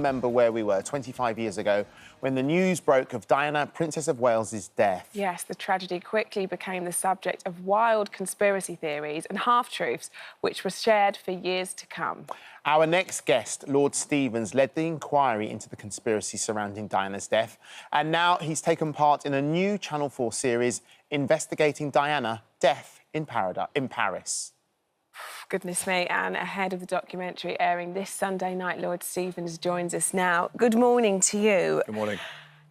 remember where we were 25 years ago when the news broke of Diana, Princess of Wales's death. Yes, the tragedy quickly became the subject of wild conspiracy theories and half-truths, which were shared for years to come. Our next guest, Lord Stevens, led the inquiry into the conspiracy surrounding Diana's death, and now he's taken part in a new Channel 4 series investigating Diana, Death in Paris. Goodness me, and ahead of the documentary airing this Sunday night, Lord Stevens joins us now. Good morning to you. Good morning.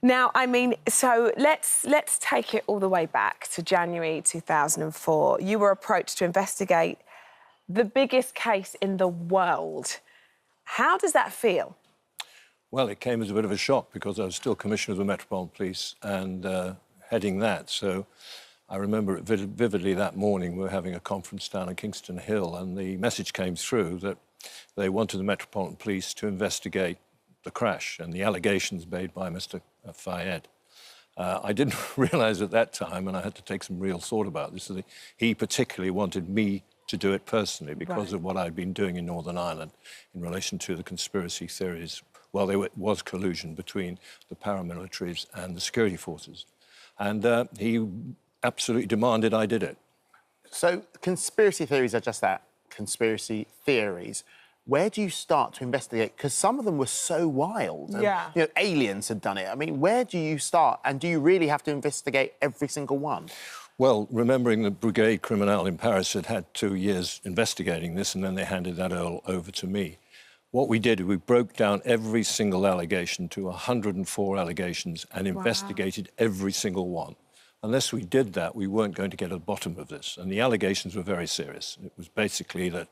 Now, I mean, so let's take it all the way back to January 2004. You were approached to investigate the biggest case in the world. How does that feel? Well, it came as a bit of a shock because I was still Commissioner of the Metropolitan Police and heading that. So I remember it vividly that morning. We were having a conference down at Kingston Hill and the message came through that they wanted the Metropolitan Police to investigate the crash and the allegations made by Mr. Fayed. I didn't realise at that time, and I had to take some real thought about this, that he particularly wanted me to do it personally because of what I'd been doing in Northern Ireland in relation to the conspiracy theories. Well, there was collusion between the paramilitaries and the security forces. And he absolutely demanded I did it. So conspiracy theories are just that, conspiracy theories. Where do you start to investigate? Because some of them were so wild. And, you know, aliens had done it. I mean, where do you start? And do you really have to investigate every single one? Well, remembering the Brigade Criminale in Paris had 2 years investigating this, and then they handed that all over to me. What we did, we broke down every single allegation to 104 allegations and investigated every single one. Unless we did that, we weren't going to get at the bottom of this. And the allegations were very serious. It was basically that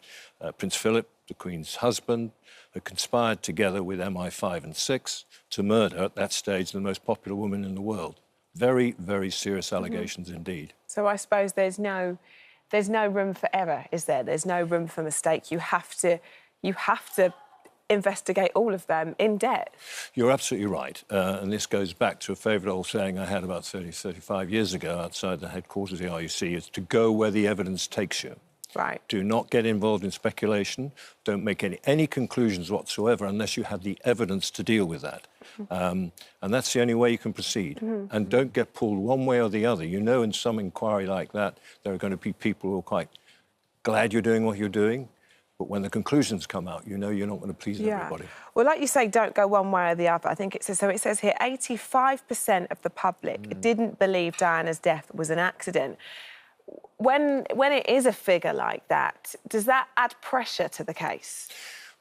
Prince Phillip, the Queen's husband, had conspired together with MI5 and 6 to murder, at that stage, the most popular woman in the world. Very, very serious allegations indeed. So I suppose there's no room for error, is there? There's no room for mistake. You have to investigate all of them in depth. You're absolutely right. And this goes back to a favourite old saying I had about 35 years ago outside the headquarters of the RUC, is to go where the evidence takes you. Right. Do not get involved in speculation. Don't make any conclusions whatsoever unless you have the evidence to deal with that. And that's the only way you can proceed. And don't get pulled one way or the other. You know, in some inquiry like that, there are going to be people who are quite glad you're doing what you're doing. But when the conclusions come out, you know you're not going to please everybody. Well, like you say, don't go one way or the other. I think it says, so it says here, 85% of the public didn't believe Diana's death was an accident. When it is a figure like that, does that add pressure to the case?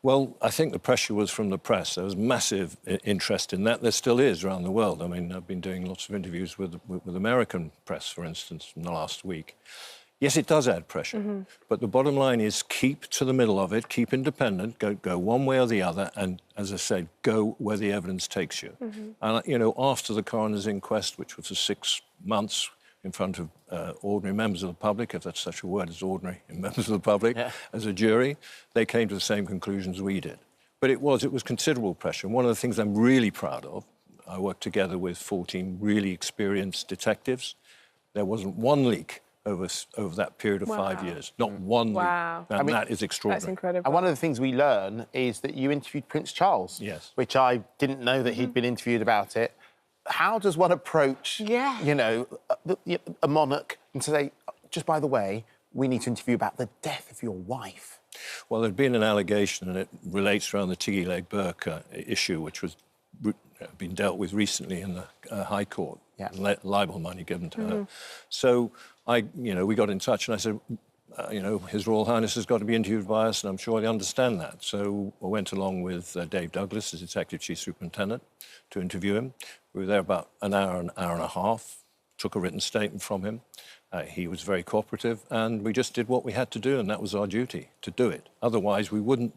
Well, I think the pressure was from the press. There was massive interest in that. There still is around the world. I mean, I've been doing lots of interviews with American press, for instance, in the last week. Yes, it does add pressure, but the bottom line is keep to the middle of it, keep independent, go one way or the other, and, as I said, go where the evidence takes you. And, you know, after the coroner's inquest, which was for 6 months in front of ordinary members of the public, if that's such a word as ordinary members of the public, as a jury, they came to the same conclusions we did. But it was considerable pressure. And one of the things I'm really proud of, I worked together with 14 really experienced detectives. There wasn't one leak over that period of 5 years. Not one leak. And I mean, that is extraordinary. That's incredible. And one of the things we learn is that you interviewed Prince Charles. Yes. Which I didn't know that he'd been interviewed about it. How does one approach, you know, a monarch and say, just by the way, we need to interview about the death of your wife? Well, there'd been an allegation, and it relates around the Tiggy Leg Burke issue, which was been dealt with recently in the High Court. Libel money given to her. So we got in touch and I said, His Royal Highness has got to be interviewed by us, and I'm sure they understand that. So I went along with Dave Douglas, the Detective Chief Superintendent, to interview him. We were there about an hour and a half, took a written statement from him. He was very cooperative, and we just did what we had to do, and that was our duty, to do it. Otherwise, we wouldn't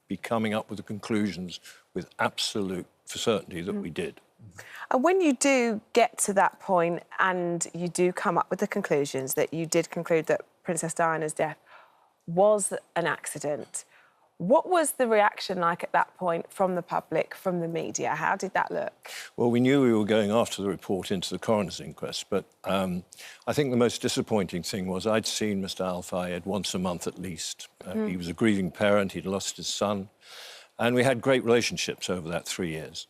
be coming up with the conclusions with absolute certainty that we did. And when you do get to that point and you do come up with the conclusions that you did conclude that Princess Diana's death was an accident, what was the reaction like at that point from the public, from the media? How did that look? Well, we knew we were going after the report into the coroner's inquest, but I think the most disappointing thing was I'd seen Mr Al Fayed once a month at least. He was a grieving parent, he'd lost his son, And we had great relationships over that 3 years.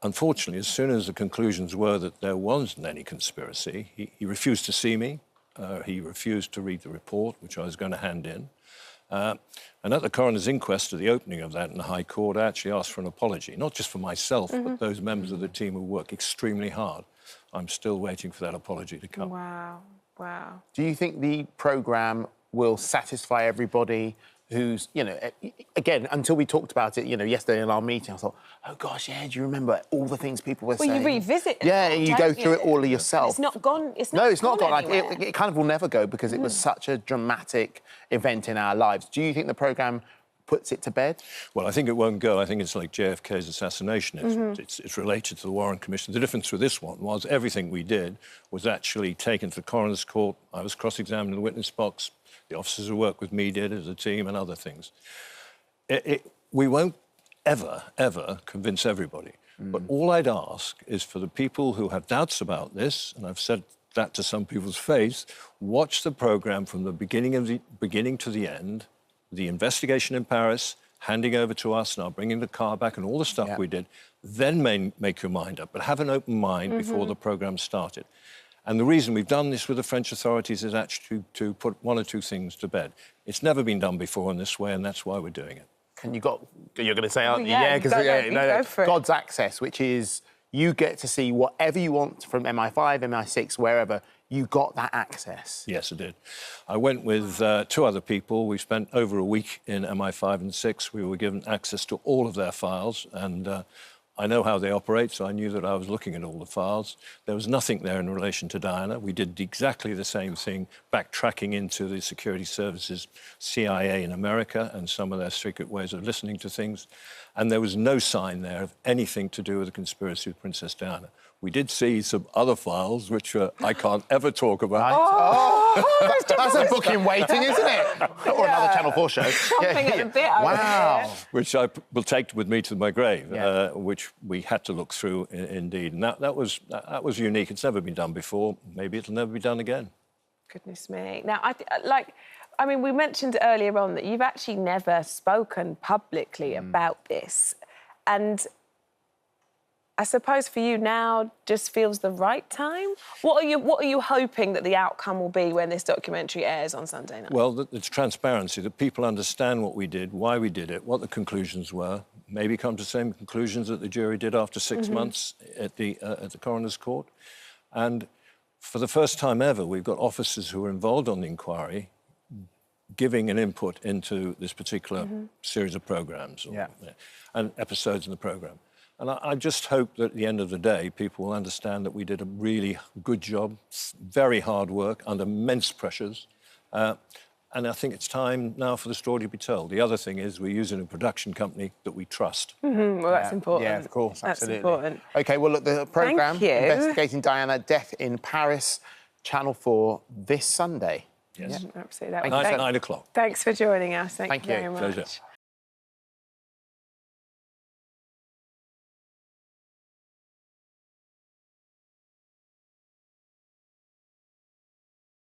Unfortunately, as soon as the conclusions were that there wasn't any conspiracy, he refused to see me. He refused to read the report, which I was going to hand in. And at the coroner's inquest, at the opening of that in the High Court, I actually asked for an apology, not just for myself, but those members of the team who work extremely hard. I'm still waiting for that apology to come. Wow, wow. Do you think the programme will satisfy everybody who's, you know, again, until we talked about it, you know, yesterday in our meeting, I thought, oh, gosh, yeah, do you remember all the things people were saying? Well, you revisit it. Yeah, you go through it all yourself. It's not gone. No, it's not gone. Like, it kind of will never go because it was such a dramatic event in our lives. Do you think the programme puts it to bed? Well, I think it won't go. I think it's like JFK's assassination. It's related to the Warren Commission. The difference with this one was everything we did was actually taken to the coroner's court. I was cross-examined in the witness box. The officers who worked with me did as a team and other things. We won't ever convince everybody. But all I'd ask is for the people who have doubts about this, and I've said that to some people's face, watch the programme from the beginning to the end, the investigation in Paris, handing over to us, now bringing the car back and all the stuff we did, then make your mind up. But have an open mind before the programme started. And the reason we've done this with the French authorities is actually to put one or two things to bed. It's never been done before in this way, and that's why we're doing it. And you're going to say, aren't you? Yeah, because God's access, which is you get to see whatever you want from MI5, MI6, wherever. You got that access. Yes, I did. I went with two other people. We spent over a week in MI5 and 6. We were given access to all of their files, and I know how they operate, so I knew that I was looking at all the files. There was nothing there in relation to Diana. We did exactly the same thing, backtracking into the security services, CIA in America, and some of their secret ways of listening to things. And there was no sign there of anything to do with the conspiracy with Princess Diana. We did see some other files, which I can't ever talk about. That's a book in waiting, isn't it? Or another Channel 4 show. Chomping at the bit. Wow. Which I will take with me to my grave, which we had to look through indeed. And that was unique. It's never been done before. Maybe it'll never be done again. Goodness me. Now, I mean, we mentioned earlier on that you've actually never spoken publicly about this. And I suppose for you now just feels the right time. What are you hoping that the outcome will be when this documentary airs on Sunday night? Well, it's transparency, that people understand what we did, why we did it, what the conclusions were, maybe come to the same conclusions that the jury did after 6 months at the coroner's court. And for the first time ever, we've got officers who are involved on the inquiry giving an input into this particular series of programmes and episodes in the programme. And I just hope that at the end of the day, people will understand that we did a really good job, very hard work, under immense pressures. And I think it's time now for the story to be told. The other thing is we're using a production company that we trust. Well, that's important. Yeah, of course, absolutely. That's important. OK, well, look, the programme, Investigating Diana, Death in Paris, Channel 4, this Sunday. Yes. Absolutely. 9 o'clock. Thanks for joining us. Thank you very much. Pleasure.